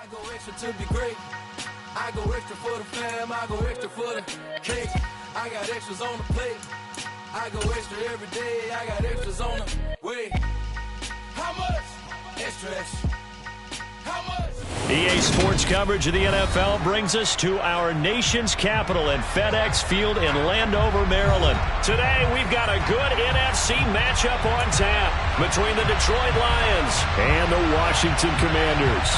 I go extra to be great. I go extra for the fam. I go extra for the cake. I got extras on the plate. I go extra every day. I got extras on the way. How much? Extra, extra. How much? EA Sports coverage of the NFL brings us to our nation's capital at FedEx Field in Landover, Maryland. Today, we've got a good NFC matchup on tap between the Detroit Lions and the Washington Commanders.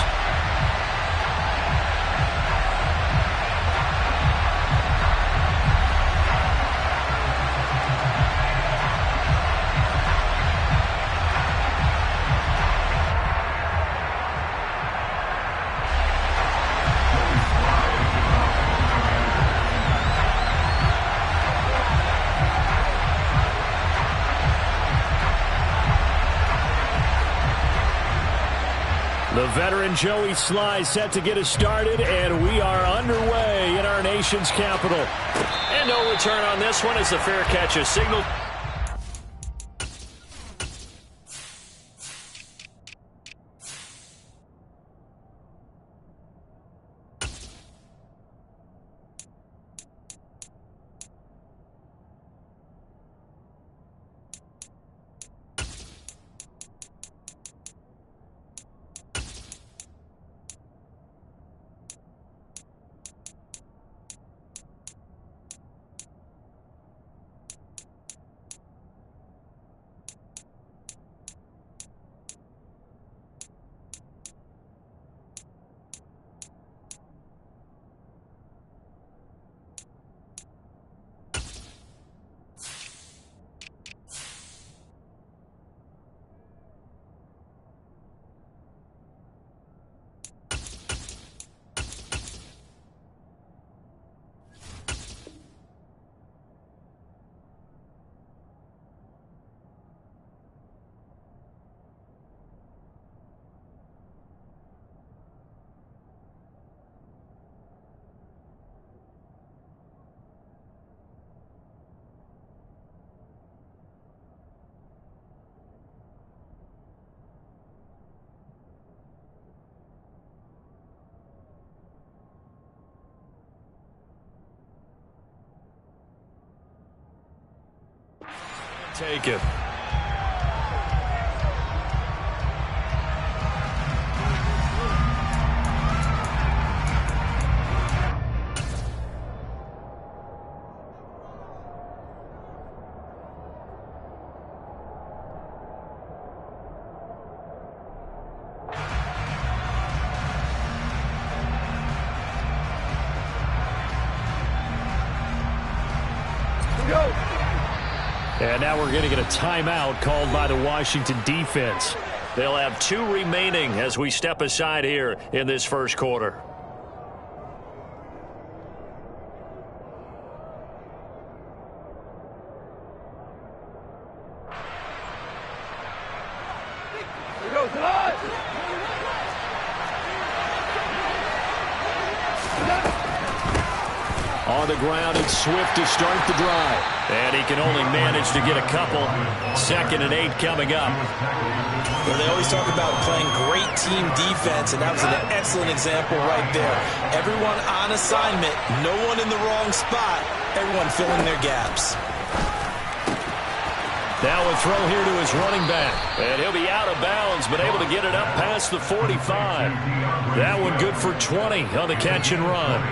The veteran Joey Sly set to get us started, and we are underway in our nation's capital. And no return on this one as the fair catch is signaled. Take it. And now we're going to get a timeout called by the Washington defense. They'll have 2 remaining as we step aside here in this first quarter. On the ground, it's Swift to start the drive. And he can only manage to get a couple. 2nd and 8 coming up. Well, they always talk about playing great team defense, and that was an excellent example right there. Everyone on assignment, no one in the wrong spot, everyone filling their gaps. Now a throw here to his running back. And he'll be out of bounds, but able to get it up past the 45. That one good for 20 on the catch and run.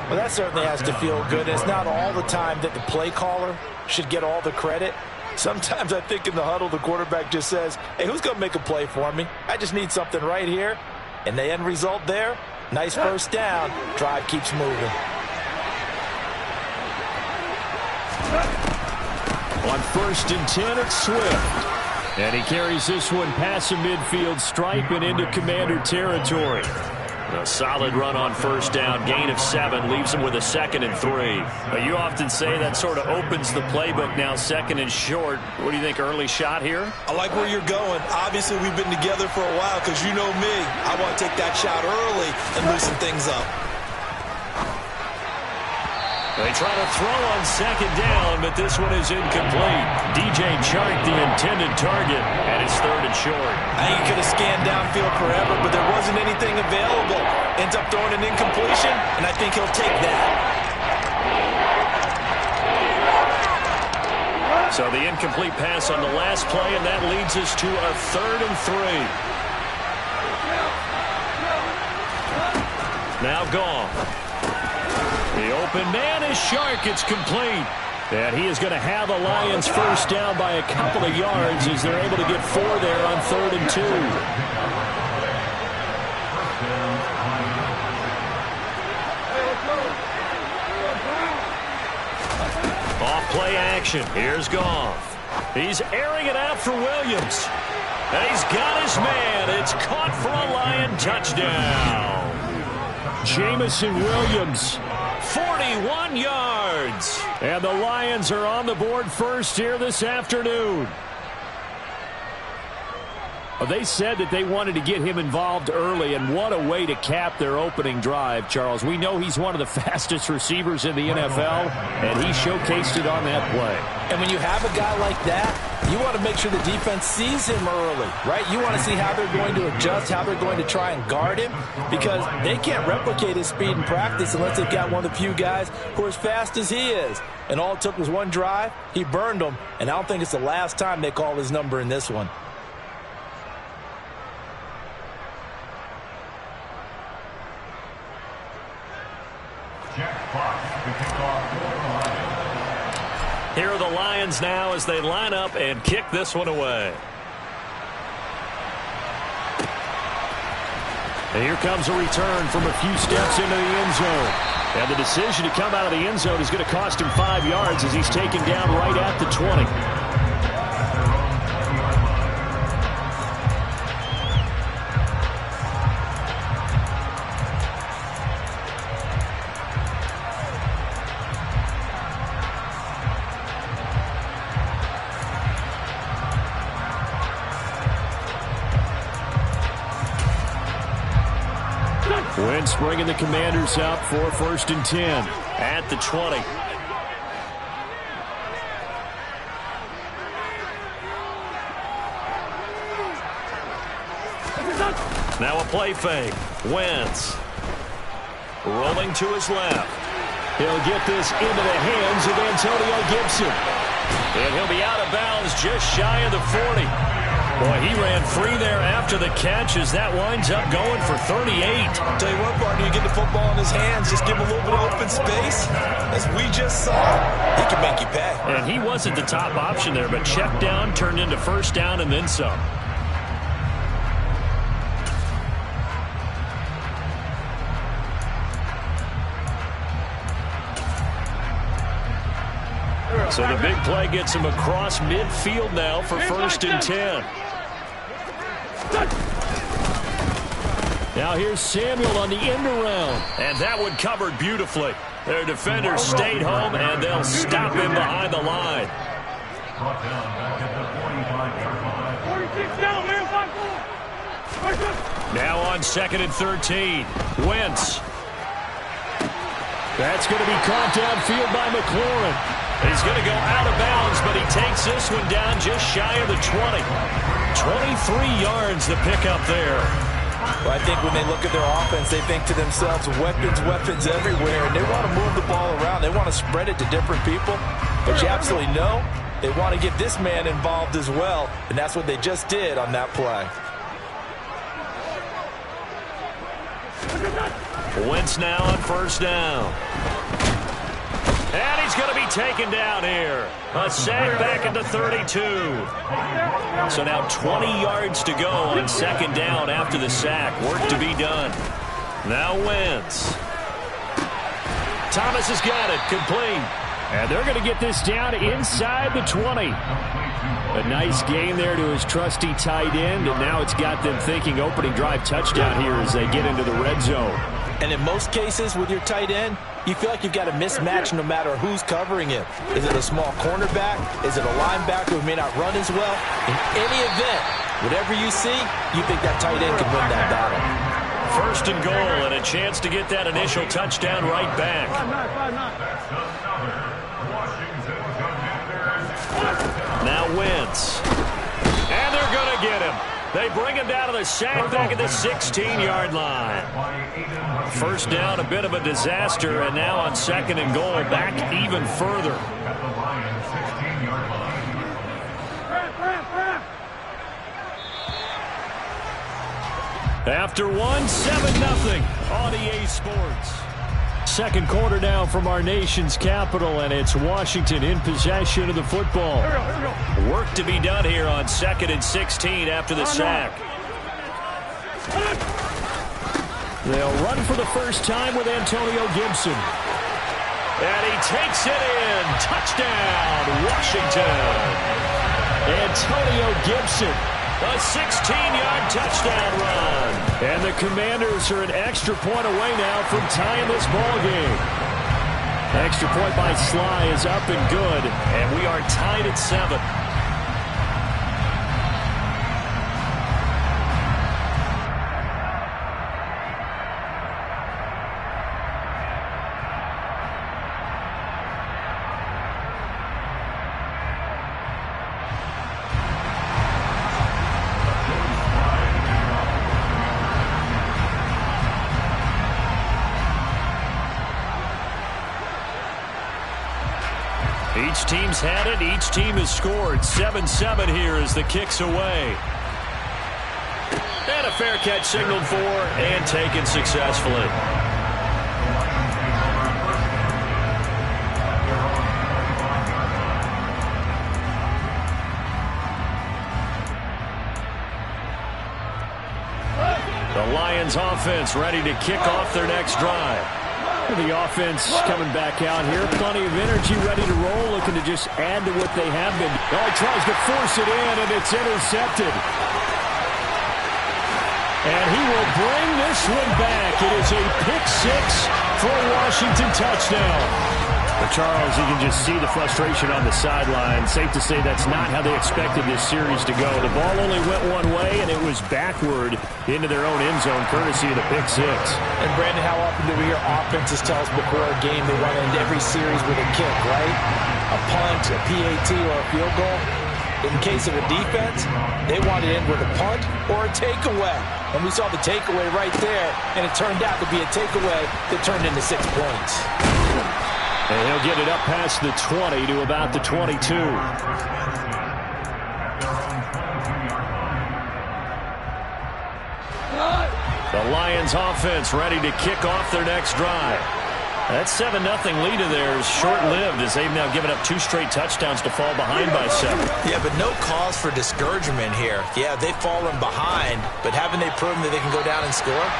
Well, that certainly has to feel good. It's not all the time that the play caller should get all the credit. Sometimes I think in the huddle, the quarterback just says, hey, who's going to make a play for me? I just need something right here. And the end result there, nice first down. Drive keeps moving. On 1st and 10, it's Swift. And he carries this one past the midfield stripe and into Commander territory. A solid run on first down, gain of 7, leaves him with a 2nd and 3. You often say that sort of opens the playbook now, 2nd and short. What do you think, early shot here? I like where you're going. Obviously, we've been together for a while because you know me. I want to take that shot early and loosen things up. They try to throw on 2nd down, but this one is incomplete. DJ Chark, the intended target, and it's 3rd and short. I think he could have scanned downfield forever, but there was isn't anything available. Ends up throwing an incompletion, and I think he'll take that. So the incomplete pass on the last play, and that leads us to a 3rd and 3. Now Goff. The open man is Shark. It's complete. And he is going to have the Lions first down by a couple of yards as they're able to get 4 there on 3rd and 2. Off play action. Here's Goff. He's airing it out for Williams. And he's got his man. It's caught for a Lion touchdown. Jamison Williams, 41 yards. And the Lions are on the board first here this afternoon. Well, they said that they wanted to get him involved early, and what a way to cap their opening drive, Charles. We know he's one of the fastest receivers in the NFL, and he showcased it on that play. And when you have a guy like that, you want to make sure the defense sees him early, right? You want to see how they're going to adjust, how they're going to try and guard him, because they can't replicate his speed in practice unless they've got one of the few guys who are as fast as he is. And all it took was one drive. He burned them, and I don't think it's the last time they call his number in this one. Here are the Lions now as they line up and kick this one away. And here comes a return from a few steps into the end zone. And the decision to come out of the end zone is going to cost him 5 yards as he's taken down right at the 20. Wentz bringing the Commanders up for 1st and 10 at the 20. Now a play fake. Wentz rolling to his left. He'll get this into the hands of Antonio Gibson. And he'll be out of bounds just shy of the 40. Boy, he ran free there after the catch as that winds up going for 38. I'll tell you what, partner, you get the football in his hands, just give him a little bit of open space. As we just saw, he can make you pay. And he wasn't the top option there, but check down turned into 1st down and then some. So the big play gets him across midfield now for 1st and 10. Now here's Samuel on the end around. And that one covered beautifully. Their defenders stayed home, and they'll stop him behind the line. Now on 2nd and 13. Wentz. That's going to be caught downfield by McLaurin. He's going to go out of bounds, but he takes this one down just shy of the 20. 23 yards the pickup there. Well, I think when they look at their offense, they think to themselves, weapons, weapons everywhere, and they want to move the ball around. They want to spread it to different people, but you absolutely know they want to get this man involved as well, and that's what they just did on that play. Wentz now on 1st down. And he's going to be taken down here. A sack back at the 32. So now 20 yards to go on 2nd down after the sack. Work to be done. Now Wentz. Thomas has got it. Complete. And they're going to get this down inside the 20. A nice gain there to his trusty tight end, and now it's got them thinking opening drive touchdown here as they get into the red zone. And in most cases with your tight end, you feel like you've got a mismatch no matter who's covering it. Is it a small cornerback? Is it a linebacker who may not run as well? In any event, whatever you see, you think that tight end can win that battle. 1st and goal, and a chance to get that initial touchdown right back. Now Wentz. And they're going to get him. They bring him down to the sack back at the 16-yard line. First down, a bit of a disaster, and now on 2nd and goal, back even further. After one, 7-0 on EA Sports. Second quarter now from our nation's capital, and it's Washington in possession of the football. Work to be done here on 2nd and 16 after the sack. They'll run for the first time with Antonio Gibson. And he takes it in. Touchdown, Washington. Antonio Gibson. A 16-yard touchdown run. And the Commanders are an extra point away now from tying this ball game. Extra point by Sly is up and good, and we are tied at 7. Each team's had it. Each team has scored. 7-7 here as the kick's away. And a fair catch signaled for and taken successfully. The Lions offense ready to kick off their next drive. The offense coming back out here. Plenty of energy, ready to roll, looking to just add to what they have been. Oh, he tries to force it in, and it's intercepted. And he will bring this one back. It is a pick-6 for a Washington touchdown. But Charles, you can just see the frustration on the sideline. Safe to say that's not how they expected this series to go. The ball only went one way, and it was backward into their own end zone, courtesy of the pick-6. And, Brandon, how often do we hear offenses tell us before a game they want to end every series with a kick, right? A punt, a PAT, or a field goal. In case of a defense, they want to end with a punt or a takeaway. And we saw the takeaway right there, and it turned out to be a takeaway that turned into 6 points. And he'll get it up past the 20 to about the 22. The Lions offense ready to kick off their next drive. That 7-0 lead of theirs short-lived as they've now given up 2 straight touchdowns to fall behind by 7. Yeah, but no cause for discouragement here. Yeah, they've fallen behind, but haven't they proven that they can go down and score?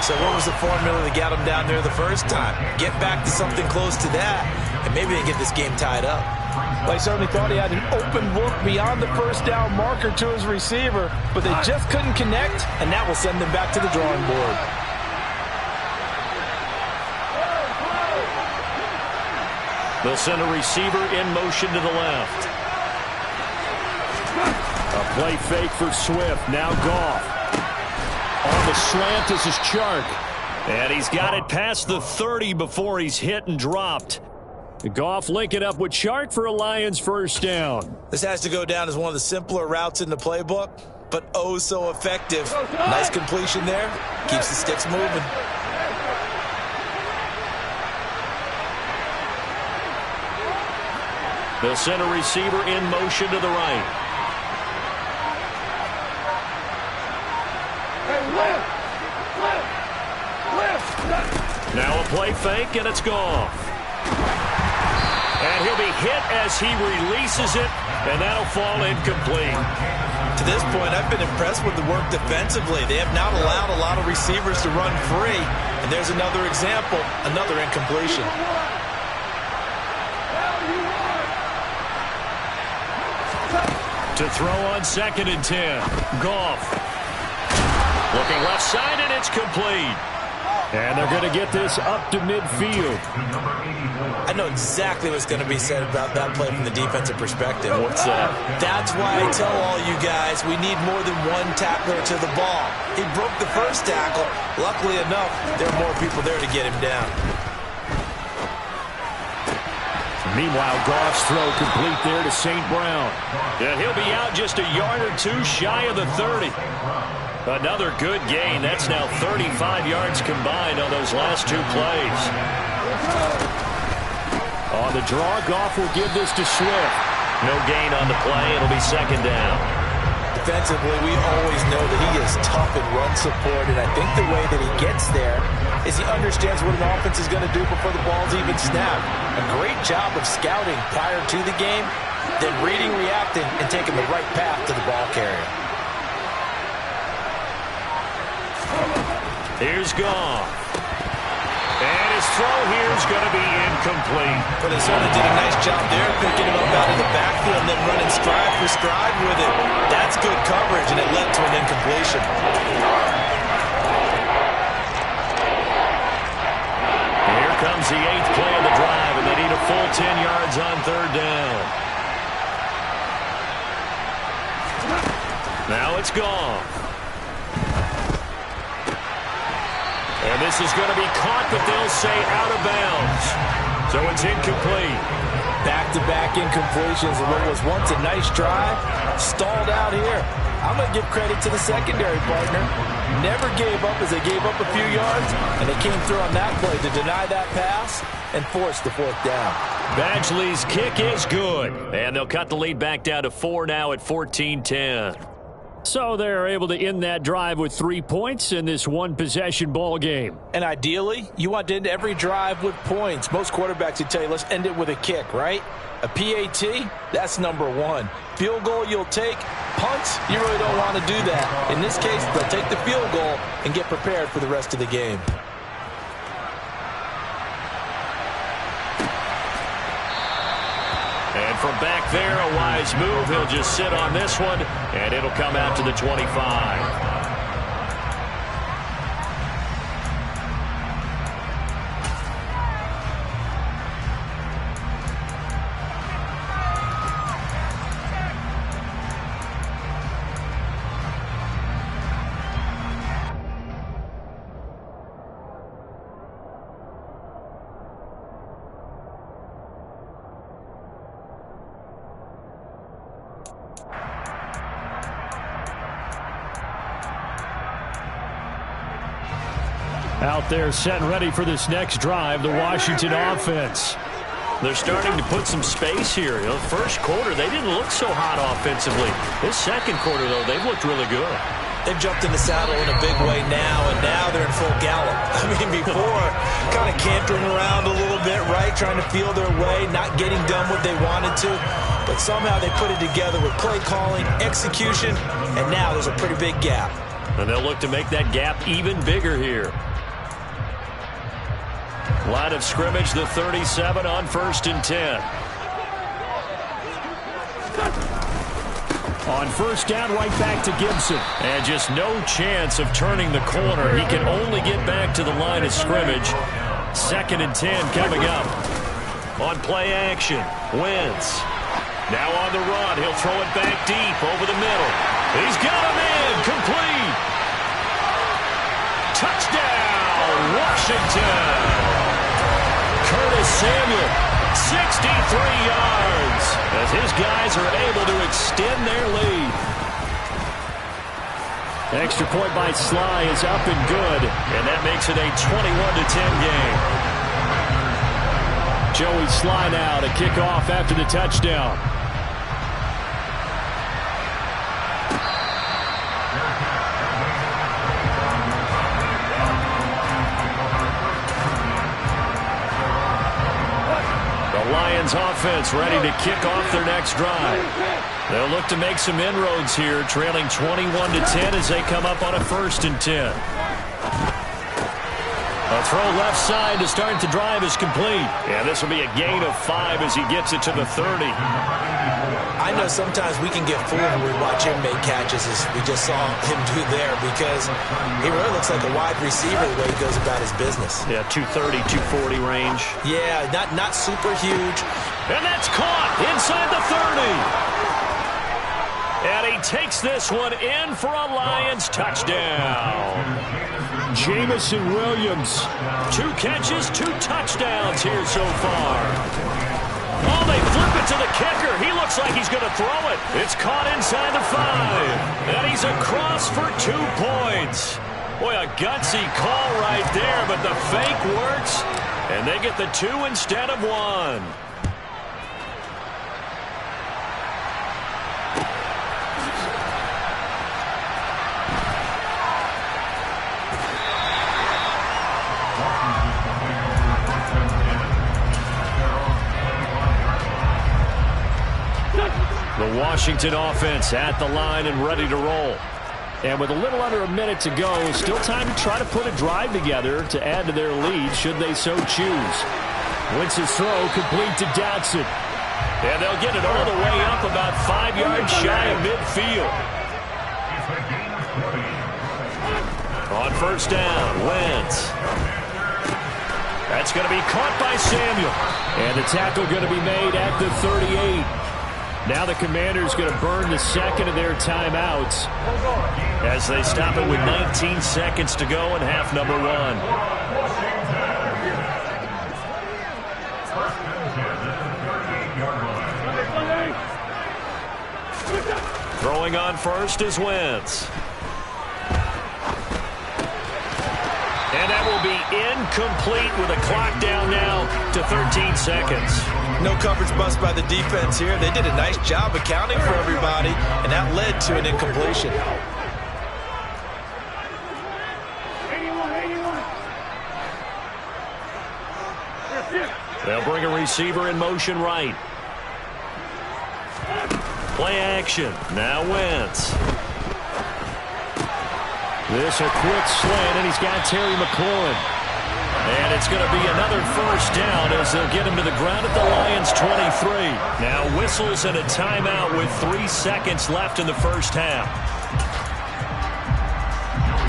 So what was the formula that got them down there the first time? Get back to something close to that, and maybe they get this game tied up. Well, I certainly thought he had an open look beyond the first down marker to his receiver, but they just couldn't connect, and that will send them back to the drawing board. They'll send a receiver in motion to the left. A play fake for Swift. Now Goff. On the slant, this is Chark. And he's got it past the 30 before he's hit and dropped. Goff linking up with Chark for a Lions first down. This has to go down as one of the simpler routes in the playbook, but oh so effective. Nice completion there. Keeps the sticks moving. They'll send a receiver in motion to the right. Now a play fake, and it's Goff. And he'll be hit as he releases it, and that'll fall incomplete. To this point, I've been impressed with the work defensively. They have not allowed a lot of receivers to run free, and there's another example, another incompletion. To throw on 2nd and 10. Goff. Looking left side, and it's complete. And they're going to get this up to midfield. I know exactly what's going to be said about that play from the defensive perspective. What's that? That's why I tell all you guys we need more than one tackler to the ball. He broke the first tackle. Luckily enough, there are more people there to get him down. Meanwhile, Goff's throw complete there to St. Brown. Yeah, he'll be out just a yard or two shy of the 30. Another good gain. That's now 35 yards combined on those last two plays. On the draw, Goff will give this to Swift. No gain on the play. It'll be second down. Defensively, we always know that he is tough in run support, and I think the way that he gets there is he understands what an offense is going to do before the ball's even snapped. A great job of scouting prior to the game, then reading, reacting, and taking the right path to the ball carrier. Here's Goff. And his throw here is going to be incomplete. But Arizona did a nice job there, picking him up out of the backfield and then running stride for stride with it. That's good coverage, and it led to an incompletion. Here comes the 8th play of the drive, and they need a full 10 yards on third down. Now it's Goff. And this is going to be caught, but they'll say out of bounds. So it's incomplete. Back-to-back incompletions of what was once a nice drive. Stalled out here. I'm going to give credit to the secondary partner. Never gave up as they gave up a few yards, and they came through on that play to deny that pass and force the fourth down. Badgley's kick is good. And they'll cut the lead back down to 4 now at 14-10. So they're able to end that drive with 3 points in this one-possession ball game. And ideally, you want to end every drive with points. Most quarterbacks would tell you, let's end it with a kick, right? A PAT, that's number one. Field goal you'll take. Punts, you really don't want to do that. In this case, they'll take the field goal and get prepared for the rest of the game. And from back there, a wise move. He'll just sit on this one, and it'll come out to the 25. Out there set and ready for this next drive, the Washington offense. They're starting to put some space here. You know, first quarter, they didn't look so hot offensively. This second quarter, though, they've looked really good. They've jumped in the saddle in a big way now, and now they're in full gallop. I mean, before, kind of cantering around a little bit, right, trying to feel their way, not getting done what they wanted to. But somehow they put it together with play calling, execution, and now there's a pretty big gap. And they'll look to make that gap even bigger here. Line of scrimmage, the 37 on 1st and 10. On first down, right back to Gibson. And just no chance of turning the corner. He can only get back to the line of scrimmage. 2nd and 10 coming up. On play action, Wentz. Now on the run, he'll throw it back deep over the middle. He's got him in, complete. Touchdown, Washington. Curtis Samuel, 63 yards, as his guys are able to extend their lead. Extra point by Sly is up and good, and that makes it a 21-10 game. Joey Sly now to kick off after the touchdown. Lions offense ready to kick off their next drive. They'll look to make some inroads here, trailing 21-10 as they come up on a 1st and 10. A throw left side to start the drive is complete. And this will be a gain of 5 as he gets it to the 30. I know sometimes we can get fooled when we watch him make catches, as we just saw him do there, because he really looks like a wide receiver the way he goes about his business. Yeah, 230, 240 range. Yeah, not super huge. And that's caught inside the 30. And he takes this one in for a Lions touchdown. Jamison Williams. 2 catches, 2 touchdowns here so far. Oh, they flip it to the kicker. He looks like he's going to throw it. It's caught inside the 5. And he's across for 2 points. Boy, a gutsy call right there, but the fake works. And they get the 2 instead of 1. The Washington offense at the line and ready to roll. And with a little under a minute to go, still time to try to put a drive together to add to their lead should they so choose. Wentz's throw complete to Dotson. And they'll get it all the way up about 5 yards shy of midfield. On first down, Wentz. That's going to be caught by Samuel. And the tackle going to be made at the 38. Now the Commanders going to burn the second of their timeouts as they stop it with 19 seconds to go in half number 1. Throwing on first is Wentz. And that will be incomplete with a clock down now to 13 seconds. No coverage bust by the defense here. They did a nice job accounting for everybody, and that led to an incompletion. They'll bring a receiver in motion right. Play action. Now Wentz. This a quick slant, and he's got Terry McLaurin. And it's going to be another first down as they'll get him to the ground at the Lions' 23. Now whistles and a timeout with 3 seconds left in the first half.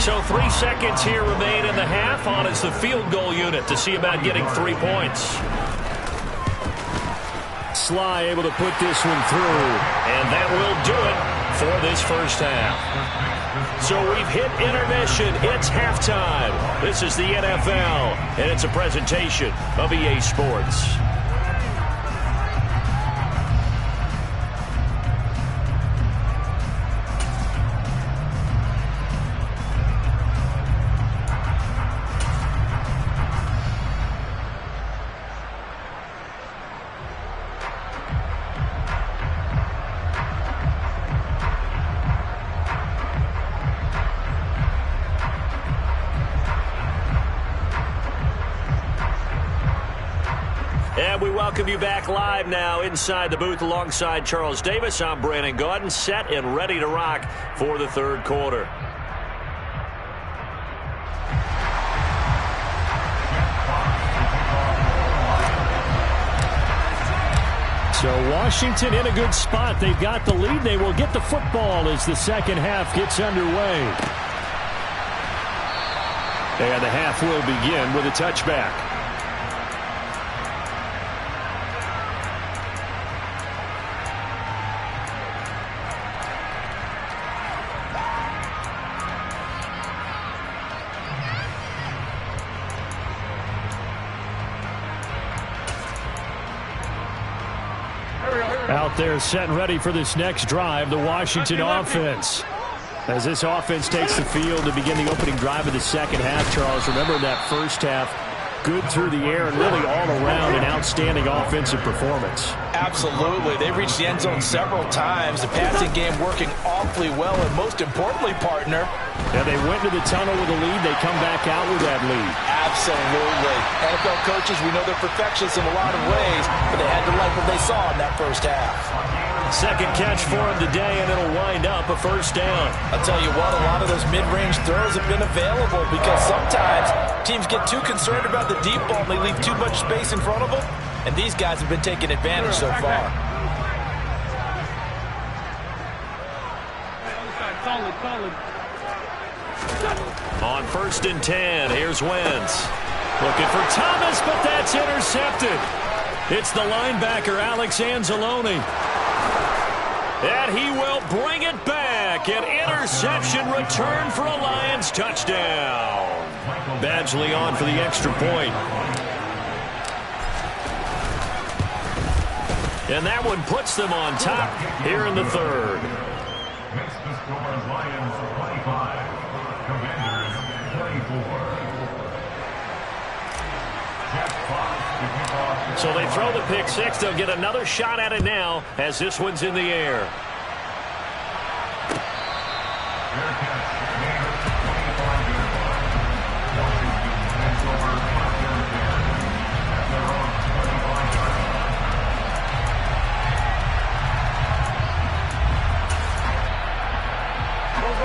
So 3 seconds here remain in the half. On is the field goal unit to see about getting 3 points. Sly able to put this one through. And that will do it for this first half. So we've hit intermission. It's halftime. This is the NFL, and it's a presentation of EA Sports. And we welcome you back live now inside the booth alongside Charles Davis. I'm Brandon Gaudin, set and ready to rock for the third quarter. So Washington in a good spot. They've got the lead. They will get the football as the second half gets underway. And the half will begin with a touchback. Out there set and ready for this next drive, the Washington offense. As this offense takes the field to begin the opening drive of the second half, Charles, remember that first half, good through the air and really all around an outstanding offensive performance. Absolutely. They reached the end zone several times. The passing game working awfully well, and most importantly, partner. Yeah, they went to the tunnel with a lead. They come back out with that lead. Absolutely. NFL coaches, we know they're perfectionists in a lot of ways, but they had to like what they saw in that first half. Second catch for him today, and it'll wind up a first down. I'll tell you what, a lot of those mid-range throws have been available because sometimes teams get too concerned about the deep ball and they leave too much space in front of them, and these guys have been taking advantage so far. On 1st and 10, here's Wentz. Looking for Thomas, but that's intercepted. It's the linebacker, Alex Anzalone. And he will bring it back. An interception return for a Lions touchdown. Badgley on for the extra point. And that one puts them on top here in the third. Next to score, Lions 25, Commanders 24. So they throw the pick six. They'll get another shot at it now as this one's in the air.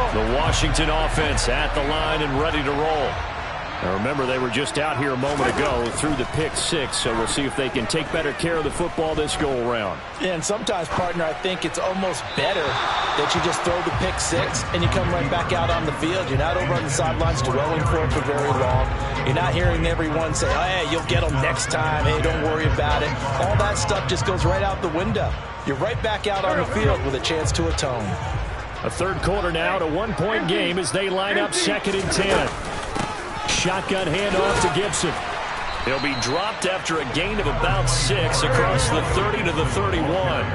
The Washington offense at the line and ready to roll. Now remember, they were just out here a moment ago through the pick six, so we'll see if they can take better care of the football this go-around. Yeah, and sometimes, partner, I think it's almost better that you just throw the pick six and you come right back out on the field. You're not over on the sidelines dwelling for it for very long. You're not hearing everyone say, oh, hey, you'll get them next time. Hey, don't worry about it. All that stuff just goes right out the window. You're right back out on the field with a chance to atone. A third quarter now, a one-point game as they line up 2nd and 10. Shotgun handoff to Gibson. He'll be dropped after a gain of about 6 across the 30 to the 31.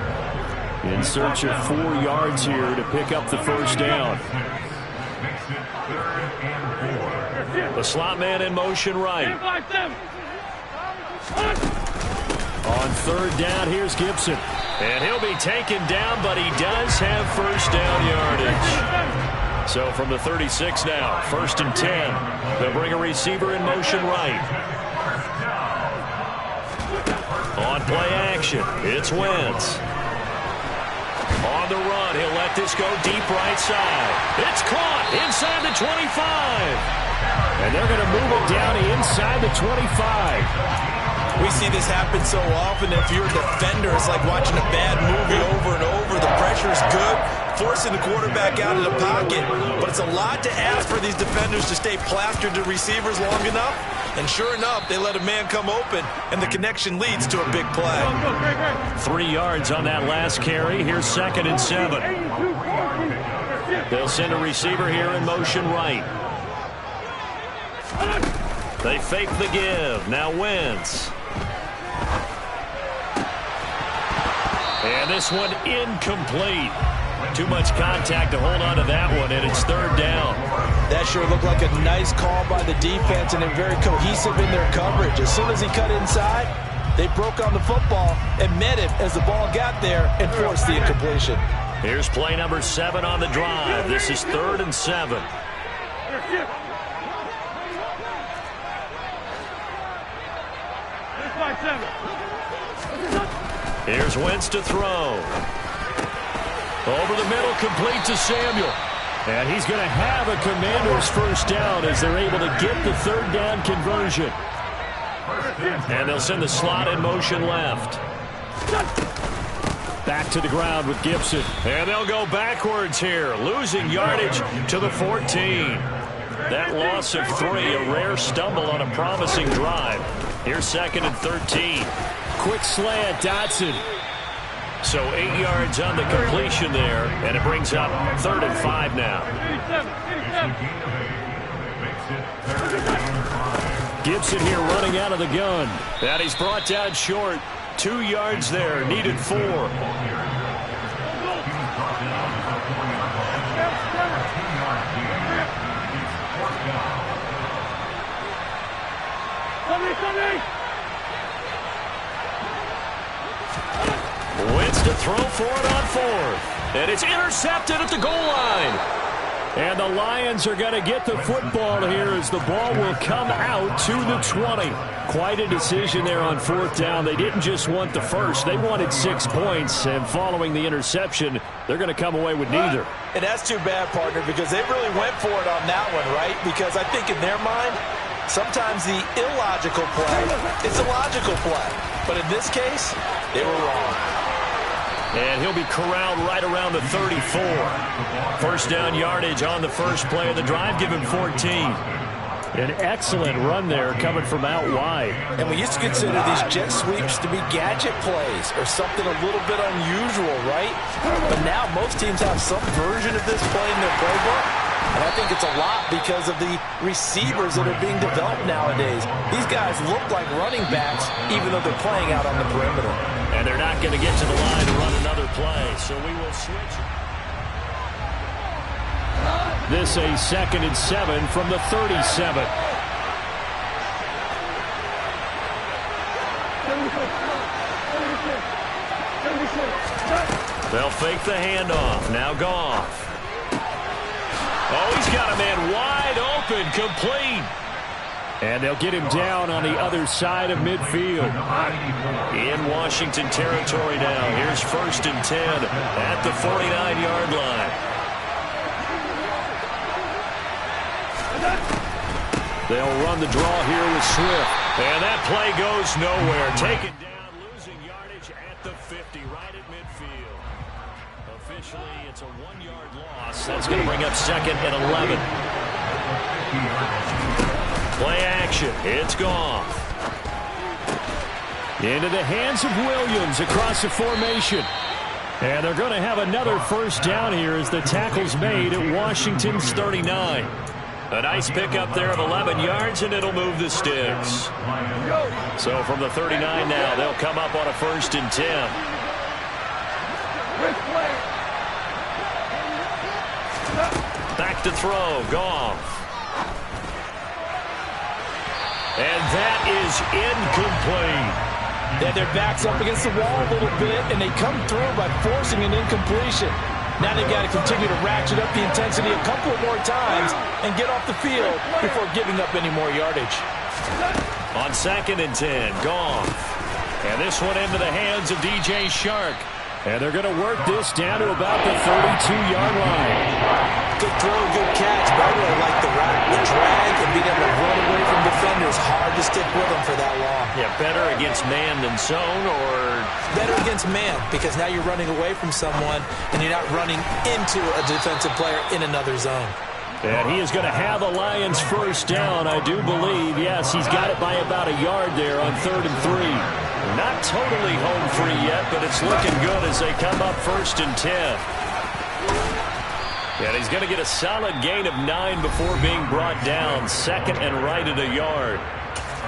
In search of 4 yards here to pick up the first down. The slot man in motion right. On 3rd down, here's Gibson. And he'll be taken down, but he does have first down yardage. So from the 36 now, 1st and 10. They'll bring a receiver in motion right. On play action, it's Wentz. On the run, he'll let this go deep right side. It's caught inside the 25. And they're going to move it down inside the 25. We see this happen so often. If you're a defender, it's like watching a bad movie over and over. The pressure is good, forcing the quarterback out of the pocket. But it's a lot to ask for these defenders to stay plastered to receivers long enough. And sure enough, they let a man come open, and the connection leads to a big play. 3 yards on that last carry. Here's 2nd and 7. They'll send a receiver here in motion right. They fake the give. Now Wentz. And this one incomplete. Too much contact to hold on to that one, and it's 3rd down. That sure looked like a nice call by the defense, and they're very cohesive in their coverage. As soon as he cut inside, they broke on the football and met it as the ball got there and forced the incompletion. Here's play number 7 on the drive. This is 3rd and 7. Here's Wentz to throw. Over the middle, complete to Samuel. And he's going to have a Commander's first down as they're able to get the 3rd down conversion. And they'll send the slot in motion left. Back to the ground with Gibson. And they'll go backwards here, losing yardage to the 14. That loss of 3, a rare stumble on a promising drive. Here's 2nd and 13. Quick slant, Dotson. So 8 yards on the completion there, and it brings up 3rd and 5 now. Gibson here running out of the gun. And he's brought down short. 2 yards there, needed 4. Wentz to throw for it on 4th. And it's intercepted at the goal line. And the Lions are going to get the football here as the ball will come out to the 20. Quite a decision there on 4th down. They didn't just want the first. They wanted 6 points. And following the interception, they're going to come away with neither. And that's too bad, partner, because they really went for it on that one, right? Because I think in their mind, sometimes the illogical play is a logical play. But in this case, they were wrong. And he'll be corralled right around the 34. First down yardage on the first play of the drive. Give him 14. An excellent run there coming from out wide. And we used to consider these jet sweeps to be gadget plays or something a little bit unusual, right? But now most teams have some version of this play in their playbook. And I think it's a lot because of the receivers that are being developed nowadays. These guys look like running backs even though they're playing out on the perimeter. And they're not going to get to the line to run another play, so we will switch. This a 2nd and 7 from the 37. They'll fake the handoff. Now Goff. Oh, he's got a man wide open, complete. And they'll get him down on the other side of midfield. In Washington territory now. Here's 1st and 10 at the 49-yard line. They'll run the draw here with Swift. And that play goes nowhere. Taken down, losing yardage at the 50, right at midfield. Officially, it's a 1-yard loss. That's going to bring up 2nd and 11. Play action. It's Goff. Into the hands of Williams across the formation. And they're going to have another 1st down here as the tackle's made at Washington's 39. A nice pickup there of 11 yards, and it'll move the sticks. So from the 39 now, they'll come up on a 1st and 10. Back to throw. Goff. And that is incomplete. They had their backs up against the wall a little bit, and they come through by forcing an incompletion. Now they've got to continue to ratchet up the intensity a couple of more times and get off the field before giving up any more yardage. On 2nd and 10, Goff. And this one into the hands of DJ Shark. And they're going to work this down to about the 32-yard line. Good throw, good catch. But I really like the drag and being able to run away from defenders. Hard to stick with them for that long. Yeah, better against man than zone, or? Better against man, because now you're running away from someone and you're not running into a defensive player in another zone. And he is going to have the Lions 1st down, I do believe. Yes, he's got it by about a yard there on 3rd and 3. Not totally home free yet, but it's looking good as they come up 1st and 10. And he's going to get a solid gain of 9 before being brought down. 2nd and right at a yard.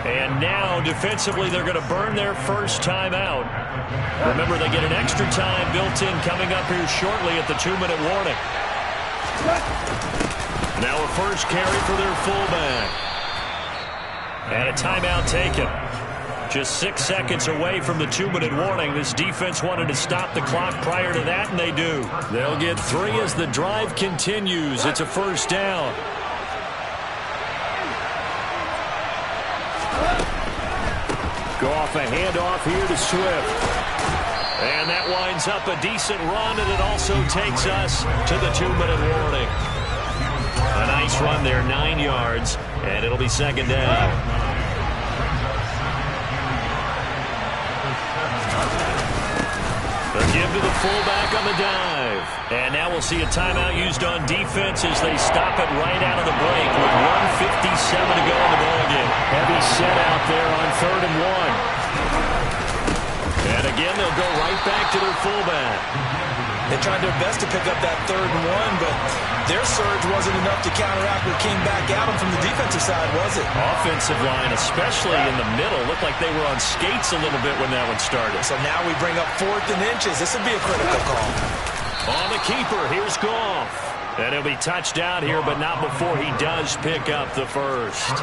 And now, defensively, they're going to burn their 1st time out. Remember, they get an extra time built in coming up here shortly at the 2-minute warning. Now a 1st carry for their fullback. And a timeout taken. Just 6 seconds away from the 2-minute warning. This defense wanted to stop the clock prior to that, and they do. They'll get 3 as the drive continues. It's a 1st down. Go off a handoff here to Swift. And that winds up a decent run, and it also takes us to the 2-minute warning. A nice run there, 9 yards, and it'll be 2nd down. The give to the fullback on the dive. And now we'll see a timeout used on defense as they stop it right out of the break with 1:57 to go in the ballgame. Heavy set out there on 3rd and 1. And again, they'll go right back to their fullback. They tried their best to pick up that 3rd and 1, but their surge wasn't enough to counteract what came back at them from the defensive side, was it? Offensive line, especially in the middle, looked like they were on skates a little bit when that one started. So now we bring up 4th and inches. This would be a critical call. On the keeper, here's Goff. And he'll be touched down here, but not before he does pick up the 1st.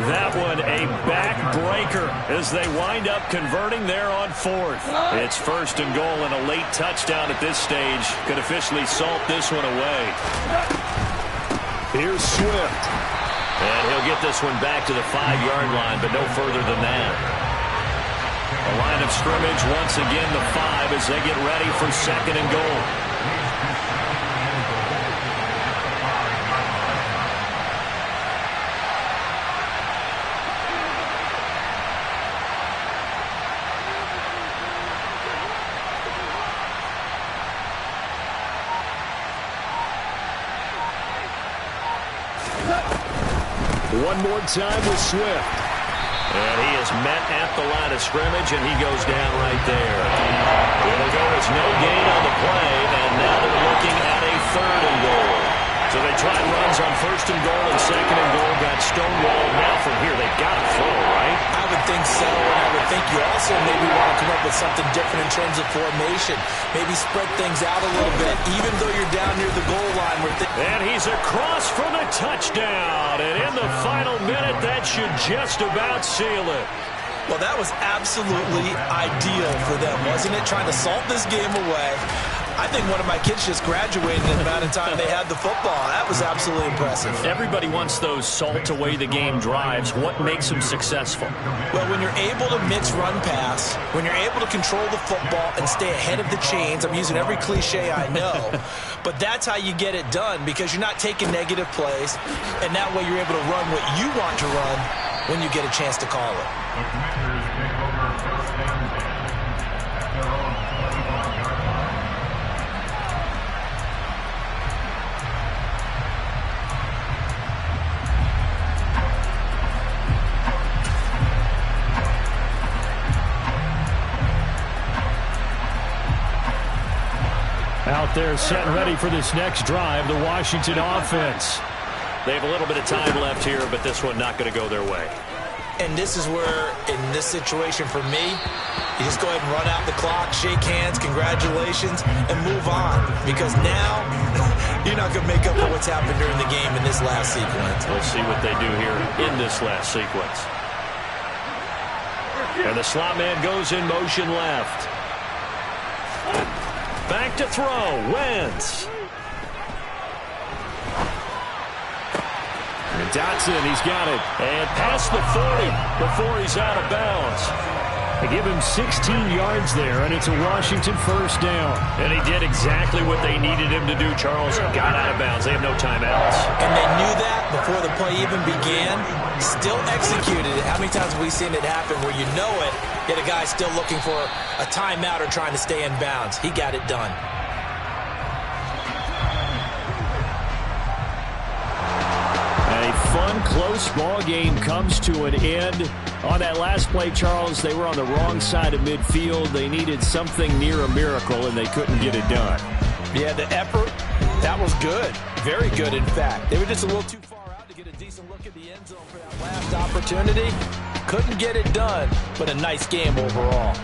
That one a backbreaker as they wind up converting there on 4th. It's 1st and goal, and a late touchdown at this stage could officially salt this one away. Here's Swift. And he'll get this one back to the 5-yard line, but no further than that. A line of scrimmage once again, the 5, as they get ready for 2nd and goal. One more time with Swift. And he is met at the line of scrimmage, and he goes down right there. It'll go as no gain on the play, and now they're looking at a 3rd and goal. So they tried runs on 1st and goal and 2nd and goal, got stonewalled. Now from here, they've got to throw, right? I would think so, and I would think you also maybe want to come up with something different in terms of formation. Maybe spread things out a little bit, even though you're down near the goal line. And he's across for the touchdown. And in the final minute, that should just about seal it. Well, that was absolutely ideal for them, wasn't it? Trying to salt this game away. I think one of my kids just graduated in the amount of time they had the football. That was absolutely impressive. Everybody wants those salt away the game drives. What makes them successful? Well, when you're able to mix run pass, when you're able to control the football and stay ahead of the chains, I'm using every cliche I know, but that's how you get it done because you're not taking negative plays, and that way you're able to run what you want to run when you get a chance to call it. The Commanders take over first and 10 at their own 25-yard line. Out there set and ready for this next drive, the Washington offense. They have a little bit of time left here, but this one not going to go their way. And this is where, in this situation for me, you just go ahead and run out the clock, shake hands, congratulations, and move on. Because now, you're not going to make up for what's happened during the game in this last sequence. We'll see what they do here in this last sequence. And the slot man goes in motion left. Back to throw, Wentz. And Dotson, he's got it. And past the 40 before he's out of bounds. They give him 16 yards there, and it's a Washington first down. And he did exactly what they needed him to do, Charles. Got out of bounds. They have no timeouts. And they knew that before the play even began. Still executed it. How many times have we seen it happen where you know it, yet a guy's still looking for a timeout or trying to stay in bounds? He got it done. A fun, close ball game comes to an end. On that last play, Charles, they were on the wrong side of midfield. They needed something near a miracle, and they couldn't get it done. Yeah, the effort, that was good. Very good, in fact. They were just a little too far out to get a decent look at the end zone for that last opportunity. Couldn't get it done, but a nice game overall.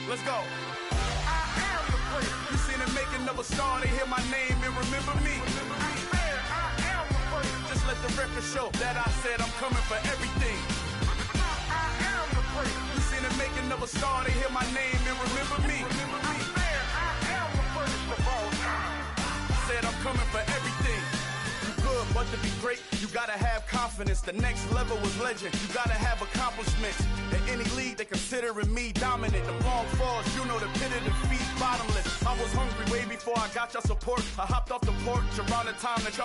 Let's go. I am the first. You seen the making of a star, they hear my name and remember me. I am the first. Just let the record show that I said I'm coming for everything. I am the first. You seen the making of a star, they hear my name and remember me. I am the first of all time. Said I'm coming for everything. Good, but to be great, you gotta have confidence. The next level was legend. You gotta have accomplishments. In any league, they considering me dominant. The long falls, you know the pit of defeat, bottomless. I was hungry way before I got your support. I hopped off the porch around the time that y'all